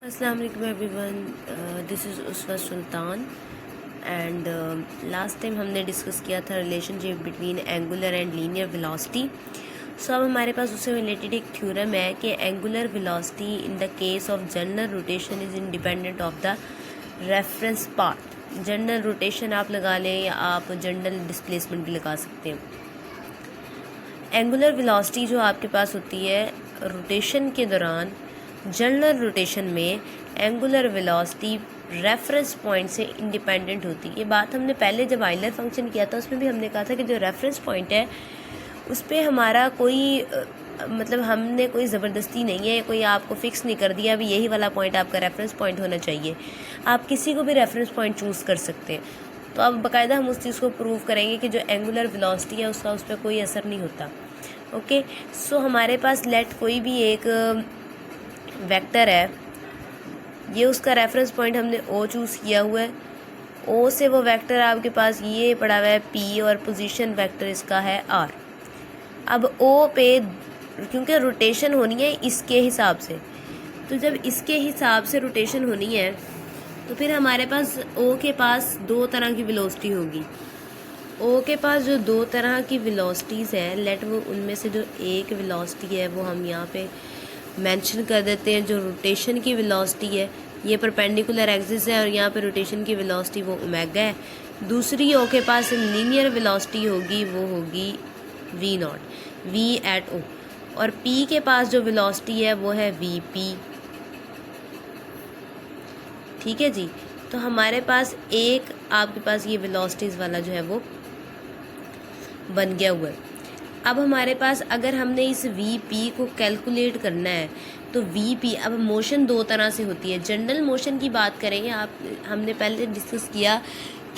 अस्सलाम वालेकुम everyone, this is Uswa Sultan and last time हमने डिस्कस किया था relationship between angular and linear velocity. So अब हमारे पास उससे रिलेटेड एक थ्योरम है कि angular velocity in the case of general rotation is independent of the reference path. General rotation आप लगा लें या आप जनरल डिस्प्लेसमेंट भी लगा सकते हैं। एंगुलर वेलोसिटी जो आपके पास होती है रोटेशन के दौरान, जनरल रोटेशन में एंगुलर वेलोसिटी रेफरेंस पॉइंट से इंडिपेंडेंट होती है। ये बात हमने पहले जब आइलर फंक्शन किया था उसमें भी हमने कहा था कि जो रेफरेंस पॉइंट है उस पर हमारा कोई मतलब हमने कोई ज़बरदस्ती नहीं है, कोई आपको फिक्स नहीं कर दिया अभी यही वाला पॉइंट आपका रेफरेंस पॉइंट होना चाहिए। आप किसी को भी रेफरेंस पॉइंट चूज़ कर सकते हैं। तो अब बाकायदा हम उस चीज़ को प्रूव करेंगे कि जो एंगुलर वेलोसिटी है उसका उस पर कोई असर नहीं होता। ओके, सो हमारे पास लेट कोई भी एक वेक्टर है, ये उसका रेफरेंस पॉइंट हमने ओ चूज़ किया हुआ है। ओ से वो वेक्टर आपके पास ये पड़ा हुआ है पी और पोजीशन वेक्टर इसका है आर। अब ओ पे क्योंकि रोटेशन होनी है इसके हिसाब से, तो जब इसके हिसाब से रोटेशन होनी है तो फिर हमारे पास ओ के पास दो तरह की वेलोसिटी होगी। ओ के पास जो दो तरह की वेलोसिटीज़ हैं, लेट वो उनमें से जो एक वेलोसिटी है वो हम यहाँ पे मेंशन कर देते हैं। जो रोटेशन की वेलोसिटी है ये परपेंडिकुलर एक्सिस है और यहाँ पे रोटेशन की वेलोसिटी वो ओमेगा है। दूसरी ओ के पास लीनियर वेलोसिटी होगी, वो होगी वी नॉट, वी एट ओ। और पी के पास जो वेलोसिटी है वो है वी पी। ठीक है जी, तो हमारे पास एक आपके पास ये वेलोसिटीज़ वाला जो है वो बन गया हुआ है। अब हमारे पास अगर हमने इस वी पी को कैलकुलेट करना है तो वी पी, अब मोशन दो तरह से होती है। जनरल मोशन की बात करेंगे, हमने पहले डिस्कस किया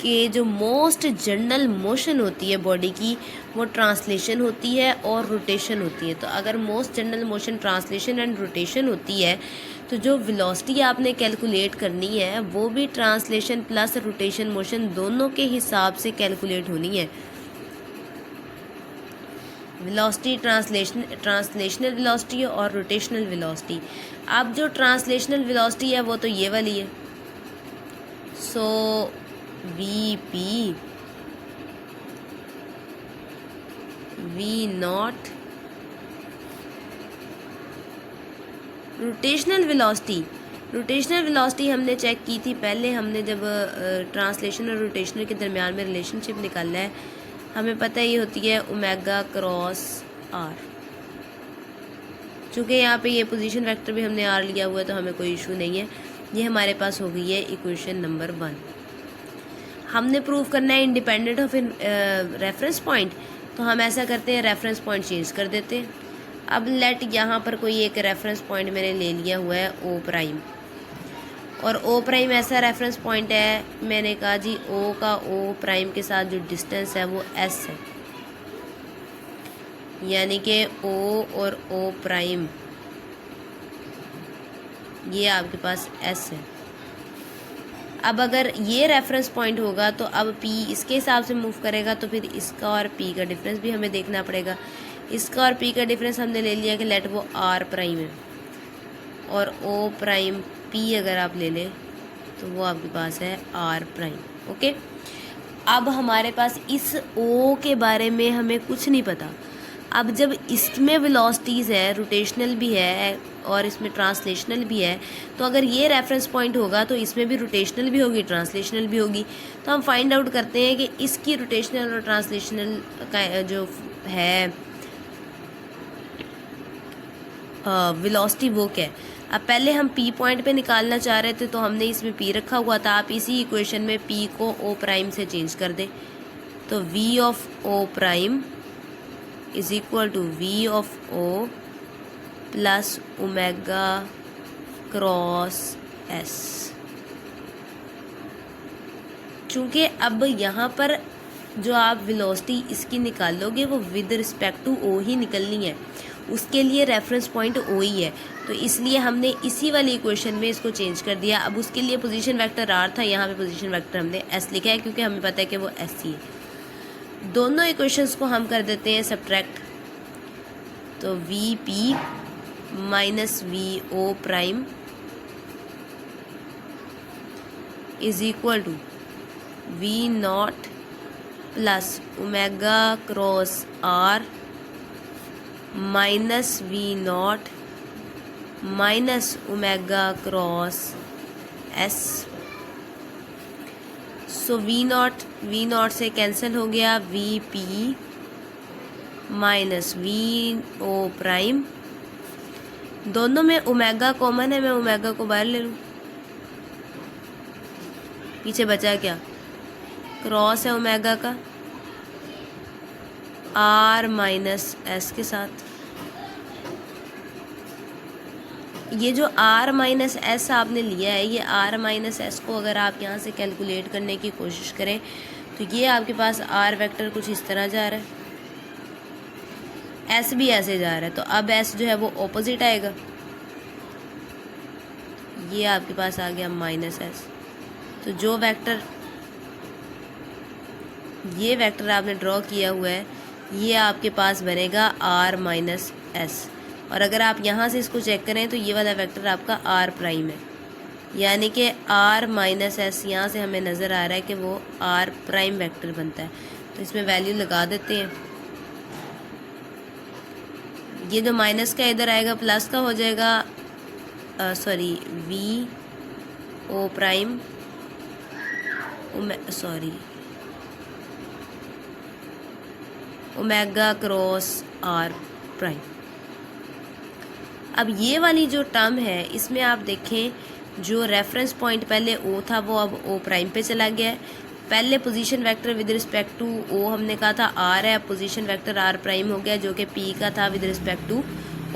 कि जो मोस्ट जनरल मोशन होती है बॉडी की वो ट्रांसलेशन होती है और रोटेशन होती है। तो अगर most general motion translation and rotation होती है तो जो वेलोसिटी आपने कैलकुलेट करनी है वो भी ट्रांसलेशन प्लस रोटेशन मोशन दोनों के हिसाब से कैलकुलेट होनी है। वेलोसिटी ट्रांसलेशनल वेलोसिटी और रोटेशनल वेलोसिटी। अब जो ट्रांसलेशनल वेलोसिटी है वो तो ये वाली है, so V P V not. Rotational velocity हमने चेक की थी पहले, हमने जब ट्रांसलेशन और रोटेशनल के दरमियान में रिलेशनशिप निकाला है, हमें पता ही होती है ओमेगा क्रॉस आर। चूँकि यहाँ पे ये पोजीशन वेक्टर भी हमने आर लिया हुआ है तो हमें कोई इशू नहीं है। ये हमारे पास हो गई है इक्वेशन नंबर 1। हमने प्रूव करना है इंडिपेंडेंट ऑफ रेफरेंस पॉइंट, तो हम ऐसा करते हैं रेफरेंस पॉइंट चेंज कर देते हैं। अब लेट यहाँ पर कोई एक रेफरेंस पॉइंट मैंने ले लिया हुआ है ओ प्राइम, और ओ प्राइम ऐसा रेफरेंस पॉइंट है, मैंने कहा जी ओ का ओ प्राइम के साथ जो डिस्टेंस है वो एस है, यानी कि ओ और ओ प्राइम ये आपके पास एस है। अब अगर ये रेफरेंस पॉइंट होगा तो अब पी इसके हिसाब से मूव करेगा, तो फिर इसका और पी का डिफरेंस भी हमें देखना पड़ेगा। इसका और पी का डिफरेंस हमने ले लिया कि लेट वो आर प्राइम है, और ओ प्राइम पी अगर आप ले लें तो वो आपके पास है आर प्राइम। ओके, अब हमारे पास इस ओ के बारे में हमें कुछ नहीं पता। अब जब इसमें वेलोसिटीज़ है, रोटेशनल भी है और इसमें ट्रांसलेशनल भी है, तो अगर ये रेफरेंस पॉइंट होगा तो इसमें भी रोटेशनल भी होगी, ट्रांसलेशनल भी होगी। तो हम फाइंड आउट करते हैं कि इसकी रोटेशनल और ट्रांसलेशनल का जो है वेलोसिटी वो क्या है। अब पहले हम पी पॉइंट पे निकालना चाह रहे थे तो हमने इसमें पी रखा हुआ था। आप इसी इक्वेशन में पी को ओ प्राइम से चेंज कर दें, तो v of O prime is equal to v of O plus omega cross s. चूँकि अब यहाँ पर जो आप वेलोसिटी इसकी निकालोगे वो विद रिस्पेक्ट टू ओ ही निकलनी है, उसके लिए रेफरेंस पॉइंट ओ ही है, तो इसलिए हमने इसी वाली इक्वेशन में इसको चेंज कर दिया। अब उसके लिए पोजीशन वेक्टर आर था, यहाँ पे पोजीशन वेक्टर हमने एस लिखा है क्योंकि हमें पता है कि वो एस ही है। दोनों इक्वेशंस को हम कर देते हैं सब्ट्रैक्ट, तो v p minus v O prime is equal to v not plus omega cross r minus v not minus omega cross s. So v not से कैंसिल हो गया, v p minus v O prime. दोनों में omega common है, मैं omega को बाहर ले लूँ। पीछे बचा क्या, क्रॉस है ओमेगा का आर माइनस एस के साथ। ये जो आर माइनस एस आपने लिया है, ये आर माइनस एस को अगर आप यहाँ से कैलकुलेट करने की कोशिश करें तो ये आपके पास आर वेक्टर कुछ इस तरह जा रहा है, एस भी ऐसे जा रहा है। तो अब एस जो है वो ऑपोजिट आएगा, ये आपके पास आ गया माइनस एस। तो जो वेक्टर ये वेक्टर आपने ड्रॉ किया हुआ है, ये आपके पास बनेगा आर माइनस एस। और अगर आप यहाँ से इसको चेक करें तो ये वाला वेक्टर आपका आर प्राइम है, यानी कि आर माइनस एस यहाँ से हमें नज़र आ रहा है कि वो आर प्राइम वेक्टर बनता है। तो इसमें वैल्यू लगा देते हैं। ये जो माइनस का इधर आएगा प्लस का हो जाएगा, sorry v O prime omega cross r prime. अब ये वाली जो टर्म है इसमें आप देखें जो रेफरेंस पॉइंट पहले ओ था वो अब ओ प्राइम पे चला गया है। पहले position vector with respect to O हमने कहा था आर है, अब पोजीशन वेक्टर आर प्राइम हो गया जो कि पी का था with respect to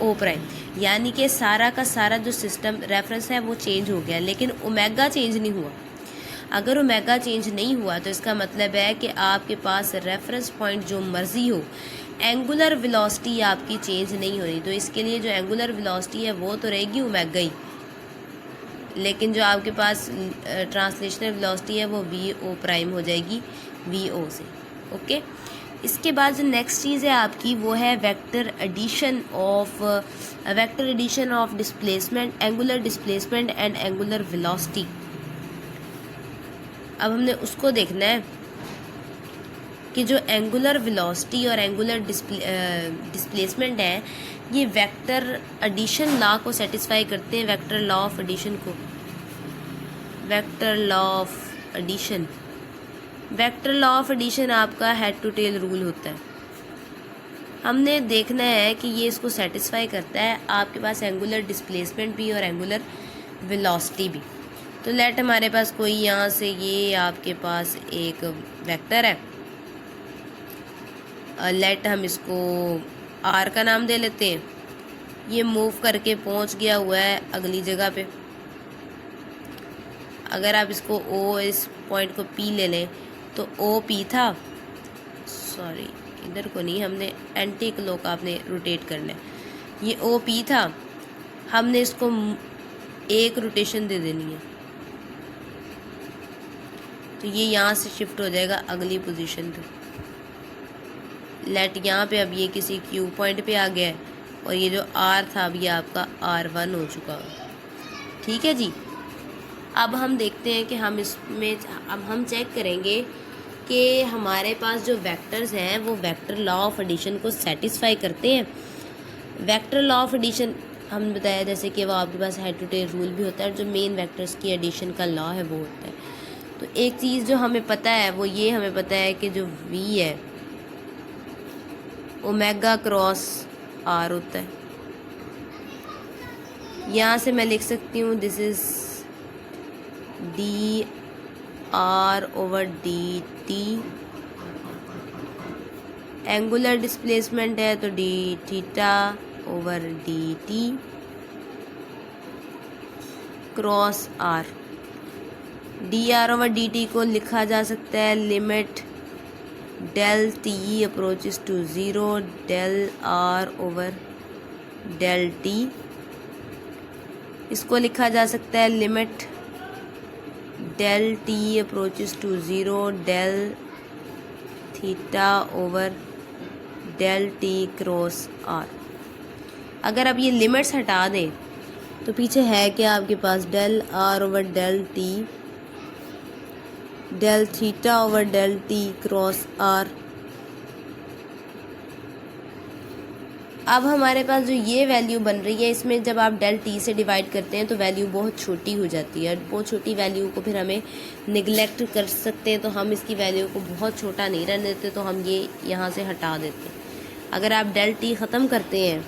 O prime. यानी कि सारा का सारा जो सिस्टम रेफरेंस है वो चेंज हो गया, लेकिन ओमेगा चेंज नहीं हुआ। अगर ओमेगा चेंज नहीं हुआ तो इसका मतलब है कि आपके पास रेफरेंस पॉइंट जो मर्जी हो, एंगुलर वेलोसिटी आपकी चेंज नहीं हो रही। तो इसके लिए जो एंगुलर वेलोसिटी है वो तो रहेगी ओमेगा ही, लेकिन जो आपके पास ट्रांसलेशनल वेलोसिटी है वो वी ओ प्राइम हो जाएगी वी ओ से। ओके, इसके बाद जो नेक्स्ट चीज़ है आपकी वो है vector addition of displacement, angular displacement and angular velocity. अब हमने उसको देखना है कि जो एंगुलर वेलोसिटी और एंगुलर डिस्प्लेसमेंट है ये वेक्टर एडिशन लॉ को सेटिस्फाई करते हैं, वेक्टर लॉ ऑफ एडिशन को। वेक्टर लॉ ऑफ एडिशन आपका हेड टू टेल रूल होता है। हमने देखना है कि ये इसको सेटिस्फाई करता है, आपके पास एंगुलर डिस्प्लेसमेंट भी और एंगुलर वेलोसिटी भी। तो लेट हमारे पास कोई यहाँ से ये आपके पास एक वेक्टर है, लेट हम इसको आर का नाम दे लेते हैं। ये मूव करके पहुंच गया हुआ है अगली जगह पे। अगर आप इसको ओ, इस पॉइंट को पी ले लें तो ओ पी था, सॉरी इधर को नहीं, हमने एंटी क्लॉक आपने रोटेट करना है। ये ओ पी था, हमने इसको एक रोटेशन दे देनी है तो ये यहाँ से शिफ्ट हो जाएगा अगली पोजीशन पे। लेट यहाँ पे अब ये किसी क्यू पॉइंट पे आ गया है और ये जो आर था अब ये आपका R1 हो चुका है। ठीक है जी, अब हम देखते हैं कि हम इसमें अब हम चेक करेंगे कि हमारे पास जो वेक्टर्स हैं वो वेक्टर लॉ ऑफ एडिशन को सेटिस्फाई करते हैं। वेक्टर लॉ ऑफ एडिशन हमने बताया जैसे कि वो आपके पास हेड टू टेल रूल भी होता है, जो मेन वेक्टर्स की एडिशन का लॉ है वो होता है। तो एक चीज़ जो हमें पता है वो ये हमें पता है कि जो V है ओमेगा क्रॉस आर होता है। यहाँ से मैं लिख सकती हूँ this is d r over d t. Angular displacement है तो d theta over d t cross r. D r over d t को लिखा जा सकता है limit del t approaches to zero del r over del t. इसको लिखा जा सकता है limit del t approaches to zero del theta over del t cross r. अगर आप ये लिमिट्स हटा दें तो पीछे है क्या आपके पास del r over del t del theta over del t cross r. अब हमारे पास जो ये वैल्यू बन रही है, इसमें जब आप डेल टी से डिवाइड करते हैं तो वैल्यू बहुत छोटी हो जाती है। बहुत छोटी वैल्यू को फिर हमें निगलेक्ट कर सकते हैं, तो हम इसकी वैल्यू को बहुत छोटा नहीं रहने देते, तो हम ये यहाँ से हटा देते हैं। अगर आप डेल टी ख़त्म करते हैं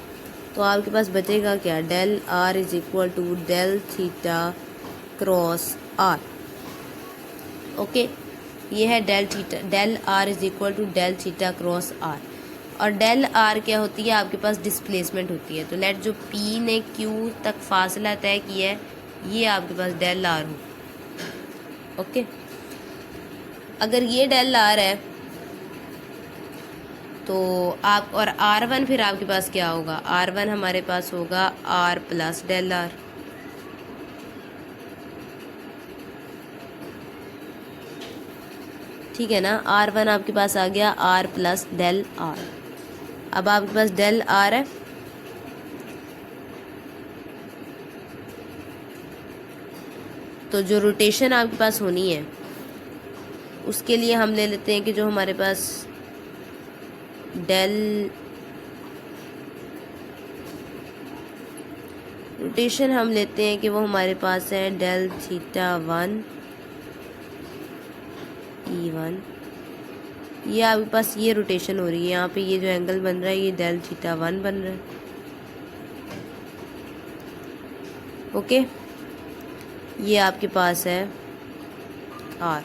तो आपके पास बचेगा क्या, del r is equal to del theta cross r. Okay, ये है del theta, del r is equal to del theta cross r. और डेल आर क्या होती है, आपके पास डिस्प्लेसमेंट होती है। तो लेट जो पी ने क्यू तक फासला तय किया है, ये आपके पास डेल आर हो। ओके, अगर ये डेल आर है तो आप, और आर वन फिर आपके पास क्या होगा, आर वन हमारे पास होगा आर प्लस डेल आर। ठीक है ना, आर वन आपके पास आ गया आर प्लस डेल आर। अब आपके पास डेल आर है, तो जो रोटेशन आपके पास होनी है उसके लिए हम ले लेते हैं कि जो हमारे पास डेल रोटेशन हम लेते हैं कि वो हमारे पास है del theta one e one. ये आपके पास ये रोटेशन हो रही है, यहाँ पे ये जो एंगल बन रहा है ये डेल थीटा वन बन रहा है। ओके, ये आपके पास है आर।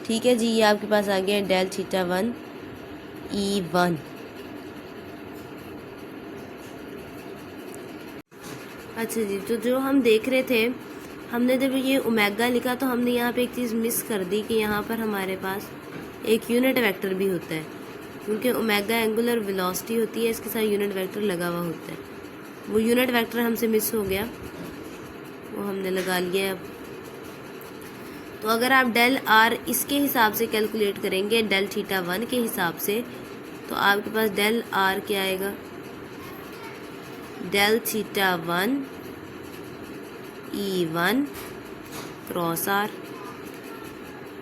ठीक है जी, ये आपके पास आ गया del theta one e one. अच्छा जी, तो जो हम देख रहे थे, हमने जब ये ओमेगा लिखा तो हमने यहाँ पे एक चीज़ मिस कर दी कि यहाँ पर हमारे पास एक यूनिट वेक्टर भी होता है, क्योंकि ओमेगा एंगुलर वेलोसिटी होती है, इसके साथ यूनिट वेक्टर लगा हुआ होता है। वो यूनिट वेक्टर हमसे मिस हो गया, वो हमने लगा लिया है अब। तो अगर आप डेल आर इसके हिसाब से कैलकुलेट करेंगे, डेल थीटा वन के हिसाब से, तो आपके पास डेल आर क्या आएगा, del theta one e one cross r.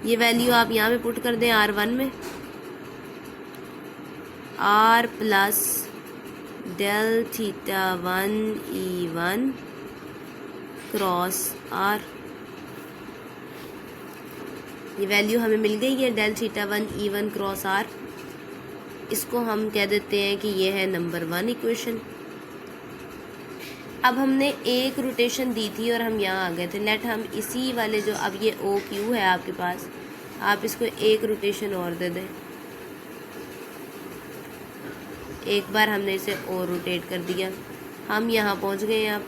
ये वैल्यू आप यहाँ पे पुट कर दें आर वन में, r plus del theta one e one cross r. ये वैल्यू हमें मिल गई है del theta one e one cross r. इसको हम कह देते हैं कि ये है नंबर वन इक्वेशन। अब हमने एक रोटेशन दी थी और हम यहाँ आ गए थे। लेट हम इसी वाले जो, अब ये ओ क्यू है आपके पास, आप इसको एक रोटेशन और दे दें। एक बार हमने इसे और रोटेट कर दिया, हम यहाँ पहुँच गए हैं।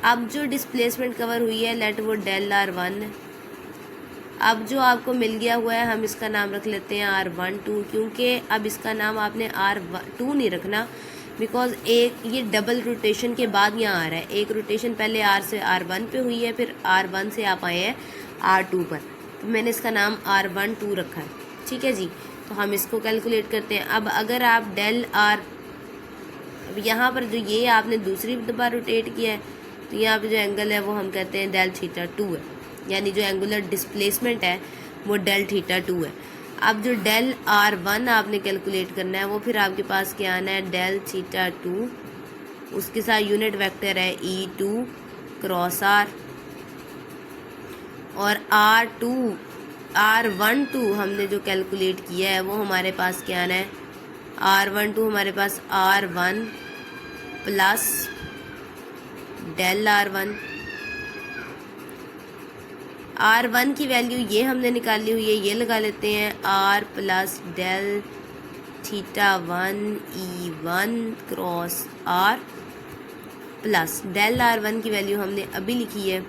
अब जो डिस्प्लेसमेंट कवर हुई है, लेट वो डेल आर वन है। अब जो आपको मिल गया हुआ है, हम इसका नाम रख लेते हैं आर वन टू, क्योंकि अब इसका नाम आपने आर टू नहीं रखना, बिकॉज एक ये डबल रोटेशन के बाद यहाँ आ रहा है। एक रोटेशन पहले आर से आर वन पे हुई है, फिर आर वन से आप आए हैं आर टू पर, तो मैंने इसका नाम आर वन टू रखा है। ठीक है जी, तो हम इसको कैलकुलेट करते हैं। अब अगर आप डेल आर, अब यहाँ पर जो ये आपने दूसरी दफ़ा रोटेट किया है, तो यहाँ पे जो एंगल है वो हम कहते हैं डेल थीटा टू है, यानी जो एंगुलर डिस्प्लेसमेंट है वो डेल थीटा टू है। अब जो डेल आर वन आपने कैलकुलेट करना है, वो फिर आपके पास क्या आना है, डेल थीटा टू, उसके साथ यूनिट वेक्टर है ई टू क्रॉस आर, और आर वन टू हमने जो कैलकुलेट किया है वो हमारे पास क्या आना है, आर वन टू हमारे पास r one plus del r one. R one की वैल्यू ये हमने निकाली हुई है, ये लगा लेते हैं r plus del theta one e one cross r, plus del r one की वैल्यू हमने अभी लिखी है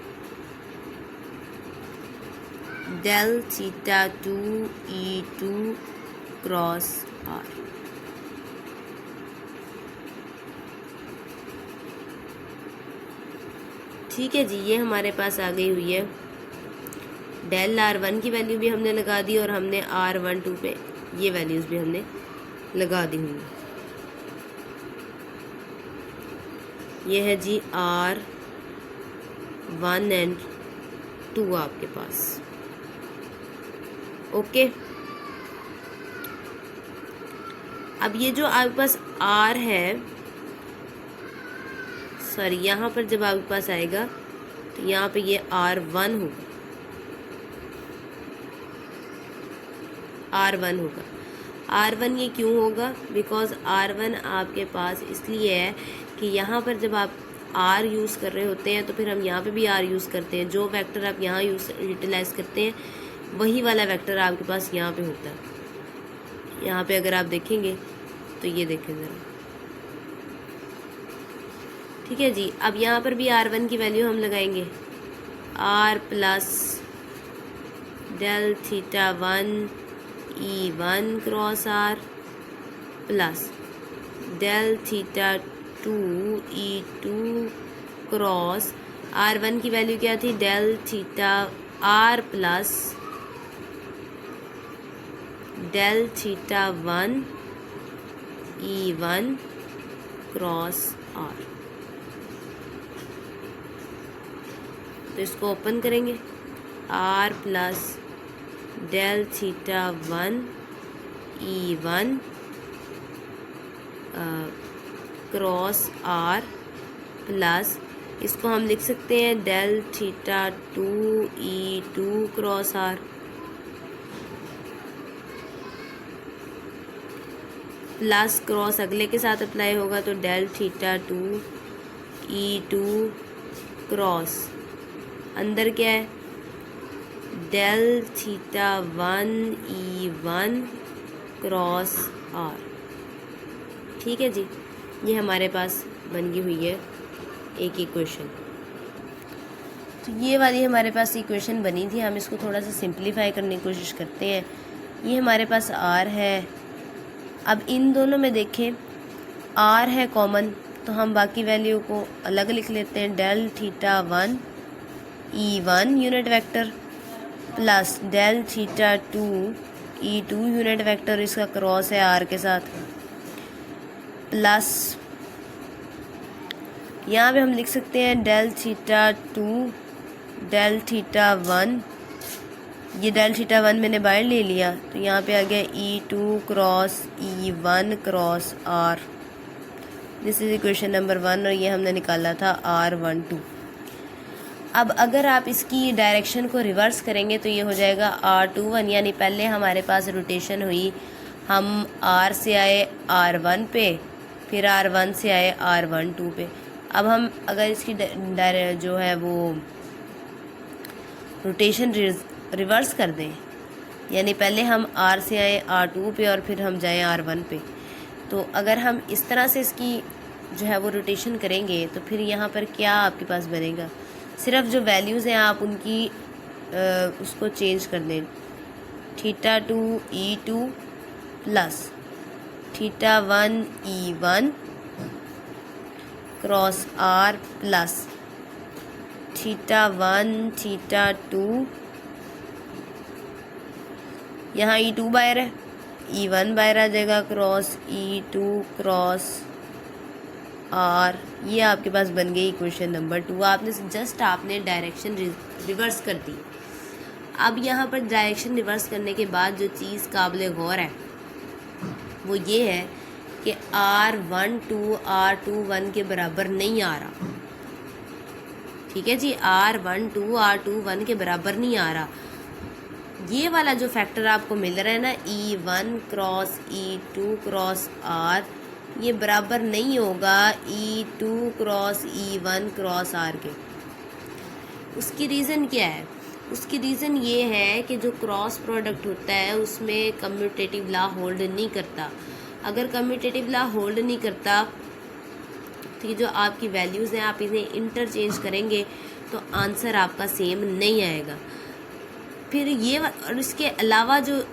del theta two e two cross r. ठीक है जी, ये हमारे पास आ गई हुई है। डेल आर वन की वैल्यू भी हमने लगा दी और हमने आर वन टू पे ये वैल्यूज़ भी हमने लगा दी हुई। ये है जी R1 एंड 2 आपके पास। ओके, अब ये जो आपके पास R है, सॉरी यहाँ पर जब आपके पास आएगा तो यहाँ पे ये R1 होगा, R1 होगा। R1 ये क्यों होगा? बिकॉज R1 आपके पास इसलिए है कि यहाँ पर जब आप R यूज़ कर रहे होते हैं तो फिर हम यहाँ पे भी R यूज़ करते हैं। जो वेक्टर आप यहाँ यूटिलाइज़ करते हैं वही वाला वेक्टर आपके पास यहाँ पे होता है। यहाँ पे अगर आप देखेंगे तो ये देखें ज़रा, ठीक है जी। अब यहाँ पर भी R1 की वैल्यू हम लगाएंगे, R plus del theta 1 E1 cross R plus del theta 2 E2 cross R1 की वैल्यू क्या थी? Del theta R plus del theta 1 E1 cross R। तो इसको ओपन करेंगे, R plus del theta 1 E1 cross R plus इसको हम लिख सकते हैं del theta 2 E2 cross R plus cross अगले के साथ अप्लाई होगा तो डेल थीटा 2 E2 क्रॉस अंदर क्या है? Del theta 1 E1 cross R। ठीक है जी, ये हमारे पास बन गई हुई है एक इक्वेशन। तो ये वाली हमारे पास इक्वेशन बनी थी। हम इसको थोड़ा सा सिंप्लीफाई करने की कोशिश करते हैं। ये हमारे पास R है। अब इन दोनों में देखें R है कॉमन, तो हम बाकी वैल्यू को अलग लिख लेते हैं। Del theta 1 E1 unit vector plus del theta 2 E2 unit vector, इसका क्रॉस है R के साथ, प्लस यहाँ पे हम लिख सकते हैं डेल थीटा 2 डेल थीटा 1, ये डेल थीटा 1 मैंने बाहर ले लिया तो यहाँ पे आ गया E2 cross E1 cross R। This is equation number 1 और ये हमने निकाला था R12। अब अगर आप इसकी डायरेक्शन को रिवर्स करेंगे तो ये हो जाएगा R21, यानी पहले हमारे पास रोटेशन हुई, हम R से आए R1 पे, फिर R1 से आए R12 पे। अब हम अगर इसकी जो है वो रोटेशन रिवर्स कर दें, यानी पहले हम R से आए R2 पे और फिर हम जाएं R1 पे, तो अगर हम इस तरह से इसकी जो है वो रोटेशन करेंगे तो फिर यहाँ पर क्या आपके पास बनेगा? सिर्फ जो वैल्यूज़ हैं आप उनकी उसको चेंज कर दें। Theta 2 E2 plus theta 1 E1 cross R plus theta 1 theta 2, यहाँ E2 बाहर है, E1 बाहर आ जाएगा, क्रॉस E2 क्रॉस R। ये आपके पास बन गई इक्वेशन नंबर 2। आपने डायरेक्शन रिवर्स कर दी। अब यहाँ पर डायरेक्शन रिवर्स करने के बाद जो चीज़ काबिल गौर है वो ये है कि R12 R21 के बराबर नहीं आ रहा। ठीक है जी, R12 R21 के बराबर नहीं आ रहा। ये वाला जो फैक्टर आपको मिल रहा है ना, E1 cross E2 cross R, ये बराबर नहीं होगा E2 cross E1 cross R के। उसकी रीज़न क्या है? उसकी रीज़न ये है कि जो क्रॉस प्रोडक्ट होता है उसमें कम्यूटेटिव लॉ होल्ड नहीं करता। अगर कम्यूटेटिव लॉ होल्ड नहीं करता तो ये जो आपकी वैल्यूज़ हैं आप इन्हें इंटरचेंज करेंगे तो आंसर आपका सेम नहीं आएगा। फिर ये और इसके अलावा जो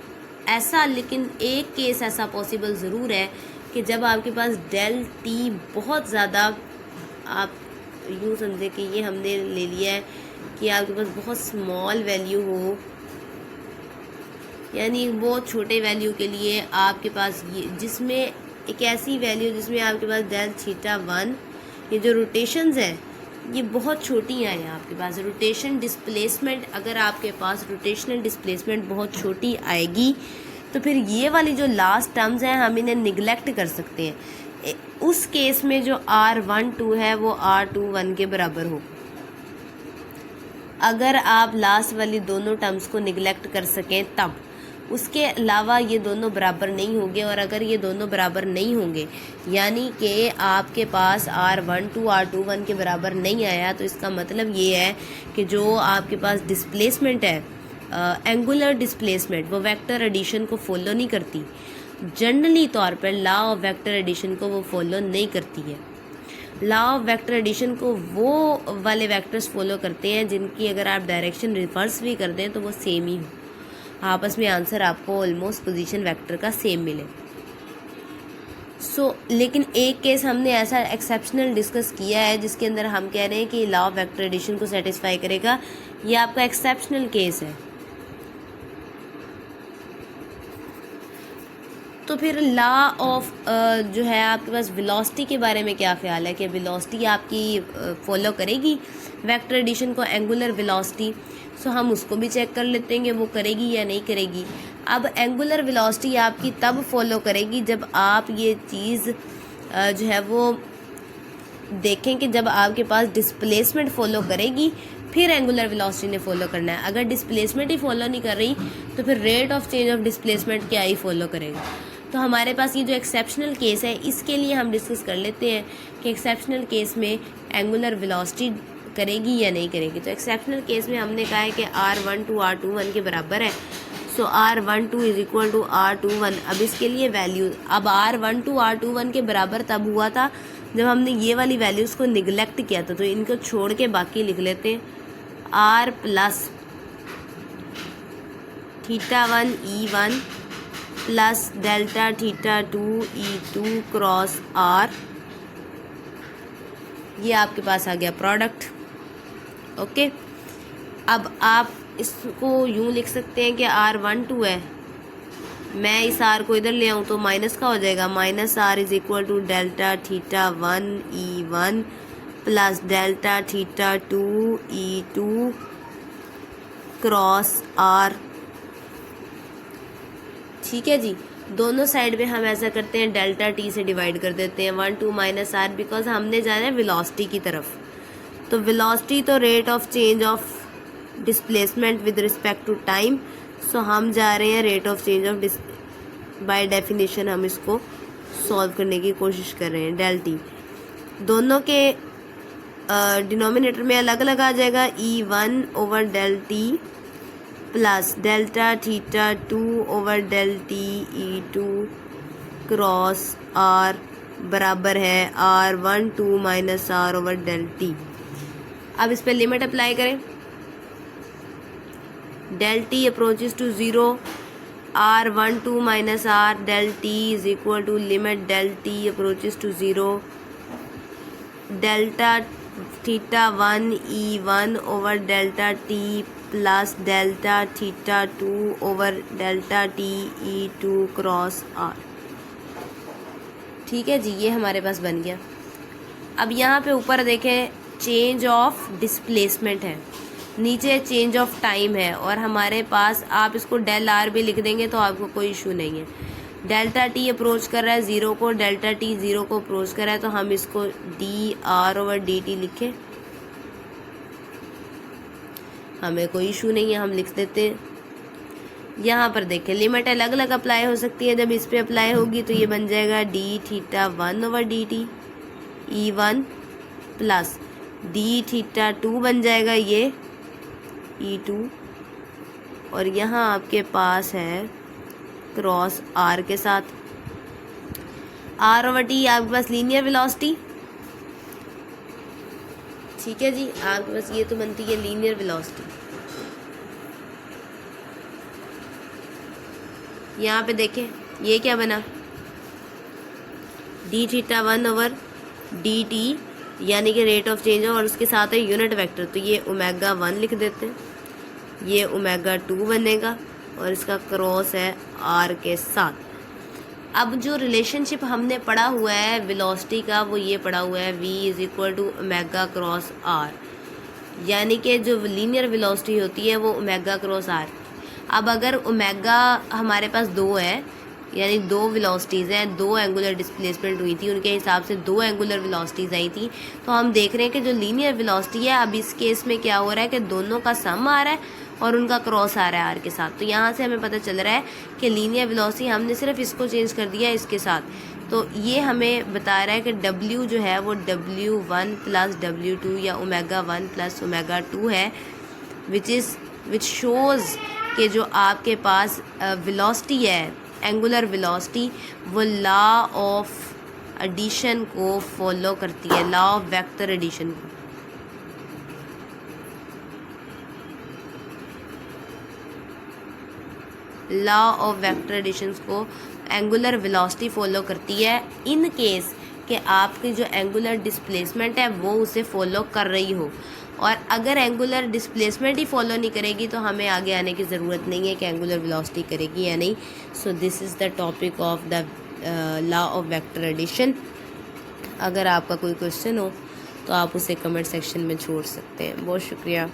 ऐसा, लेकिन एक केस ऐसा पॉसिबल ज़रूर है कि जब आपके पास डेल टी बहुत ज़्यादा, आप यूँ समझे कि ये हमने ले लिया है कि आपके पास बहुत स्मॉल वैल्यू हो, यानी बहुत छोटे वैल्यू के लिए आपके पास ये, जिसमें एक ऐसी वैल्यू जिसमें आपके पास डेल थीटा 1, ये जो रोटेशंस है ये बहुत छोटी आए हैं आपके पास। रोटेशन डिस्प्लेसमेंट, अगर आपके पास रोटेशनल डिस्प्लेसमेंट बहुत छोटी आएगी तो फिर ये वाली जो लास्ट टर्म्स हैं हम इन्हें निगलेक्ट कर सकते हैं। उस केस में जो R12 है वो R21 के बराबर हो। अगर आप लास्ट वाली दोनों टर्म्स को निगलेक्ट कर सकें तब, उसके अलावा ये दोनों बराबर नहीं होंगे। और अगर ये दोनों बराबर नहीं होंगे यानी कि आपके पास R12 R21 के बराबर नहीं आया, तो इसका मतलब ये है कि जो आपके पास डिस्प्लेसमेंट है, एंगुलर डिस्प्लेसमेंट, वो वेक्टर एडिशन को फॉलो नहीं करती। जनरली तौर पर लॉ ऑफ वेक्टर एडिशन को वो फॉलो नहीं करती है। लॉ ऑफ वेक्टर एडिशन को वो वाले वेक्टर्स फॉलो करते हैं जिनकी अगर आप डायरेक्शन रिवर्स भी कर दें तो वो सेम ही हो, आपस में आंसर आपको ऑलमोस्ट पोजीशन वेक्टर का सेम मिले। लेकिन एक केस हमने ऐसा एक्सेप्शनल डिस्कस किया है जिसके अंदर हम कह रहे हैं कि लॉ ऑफ वेक्टर एडिशन को सेटिस्फाई करेगा। ये आपका एक्सेप्शनल केस है। तो फिर लॉ ऑफ जो है आपके पास वेलोसिटी के बारे में क्या ख्याल है कि वेलोसिटी आपकी फॉलो करेगी वेक्टर एडिशन को, एंगुलर वेलोसिटी। सो हम उसको भी चेक कर लेते हैं वो करेगी या नहीं करेगी। अब एंगुलर वेलोसिटी आपकी तब फॉलो करेगी जब आप ये चीज़ जो है वो देखें कि जब आपके पास डिस्प्लेसमेंट फॉलो करेगी फिर एंगुलर वेलोसिटी ने फॉलो करना है। अगर डिस्प्लेसमेंट ही फॉलो नहीं कर रही तो फिर rate of change of displacement क्या ही फॉलो करेगा। तो हमारे पास ये जो एक्सेप्शनल केस है इसके लिए हम डिस्कस कर लेते हैं कि एक्सेप्शनल केस में एंगुलर वेलोसिटी करेगी या नहीं करेगी। तो एक्सेप्शनल केस में हमने कहा है कि R12 R21 के बराबर है। So R12 is equal to R21। अब इसके लिए वैल्यू, अब R12 R21 के बराबर तब हुआ था जब हमने ये वाली वैल्यूज़ को निगलेक्ट किया था। तो इनको छोड़ के बाकी लिख लेते हैं। R plus theta 1 E1 plus delta theta 2 E2 cross R, ये आपके पास आ गया प्रोडक्ट। ओके, अब आप इसको यूं लिख सकते हैं कि R12 है, मैं इस R को इधर ले आऊँ तो माइनस का हो जाएगा। Minus R is equal to delta theta 1 E1 plus delta theta 2 E2 cross R। ठीक है जी, दोनों साइड में हम ऐसा करते हैं डेल्टा टी से डिवाइड कर देते हैं 1 2 माइनस R, बिकॉज हमने जाना है वेलोसिटी की तरफ। तो वेलोसिटी तो rate of change of displacement with respect to time. So हम जा रहे हैं rate of change of by definition हम इसको सॉल्व करने की कोशिश कर रहे हैं। डेल टी दोनों के डिनोमिनेटर में अलग अलग आ जाएगा। E1 over del t plus delta theta 2 over del t E2 cross R बराबर है R12 minus R over del t. अब इस पर लिमिट अप्लाई करें। Del t approaches to 0, R12 minus R del t is equal to limit del t approaches to 0 delta theta 1 E1 over delta t plus delta theta 2 over delta t E2 cross R। ठीक है जी, ये हमारे पास बन गया। अब यहाँ पे ऊपर देखें चेंज ऑफ डिस्प्लेसमेंट है, नीचे चेंज ऑफ टाइम है, और हमारे पास आप इसको डेल R भी लिख देंगे तो आपको कोई इशू नहीं है। डेल्टा टी अप्रोच कर रहा है 0 को, डेल्टा टी 0 को अप्रोच कर रहा है, तो हम इसको D r over d T लिखें, हमें कोई इशू नहीं है, हम लिख देते हैं। यहाँ पर देखें लिमिट अलग अलग अप्लाई हो सकती है। जब इस पे अप्लाई होगी तो ये बन जाएगा D theta 1 over d T E1 plus D theta 2 बन जाएगा ये E2, और यहाँ आपके पास है क्रॉस R के साथ। R ओवर टी आपके पास लीनियर वेलोसिटी। ठीक है जी, आपके पास ये तो बनती है लीनियर वेलोसिटी। यहाँ पे देखें ये क्या बना, D theta 1 over d T यानी कि रेट ऑफ चेंज, और उसके साथ है यूनिट वेक्टर, तो ये ओमेगा 1 लिख देते हैं, ये ओमेगा 2 बनेगा और इसका क्रॉस है आर के साथ। अब जो रिलेशनशिप हमने पढ़ा हुआ है वेलोसिटी का वो ये पढ़ा हुआ है v is equal to omega cross r, यानी कि जो लीनियर वेलोसिटी होती है वो ओमेगा क्रॉस आर। अब अगर ओमेगा हमारे पास 2 है, यानी 2 वेलोसिटीज़ हैं, 2 एंगुलर डिस्प्लेसमेंट हुई थी, उनके हिसाब से 2 एंगुलर वेलोसिटीज़ आई थी, तो हम देख रहे हैं कि जो लीनियर वेलोसिटी है अब इस केस में क्या हो रहा है कि दोनों का सम आ रहा है और उनका क्रॉस आ रहा है आर के साथ। तो यहाँ से हमें पता चल रहा है कि लीनियर वेलोसिटी हमने सिर्फ इसको चेंज कर दिया इसके साथ, तो ये हमें बता रहा है कि W जो है वो W1 प्लस W2 या ओमेगा 1 प्लस ओमेगा 2 है, विच शोज़ कि जो आपके पास वेलोसिटी है, एंगुलर वेलोसिटी, वो लॉ ऑफ एडिशन को फॉलो करती है, लॉ ऑफ वेक्टर एडिशन को। लॉ ऑफ वेक्टर एडिशन को एंगुलर वेलोसिटी फॉलो करती है इन केस कि आपकी जो एंगुलर डिस्प्लेसमेंट है वो उसे फॉलो कर रही हो। और अगर एंगुलर डिस्प्लेसमेंट ही फॉलो नहीं करेगी तो हमें आगे आने की ज़रूरत नहीं है कि एंगुलर वेलोसिटी करेगी या नहीं। So this is the topic of the law of vector addition. अगर आपका कोई क्वेश्चन हो तो आप उसे कमेंट सेक्शन में छोड़ सकते हैं। बहुत शुक्रिया।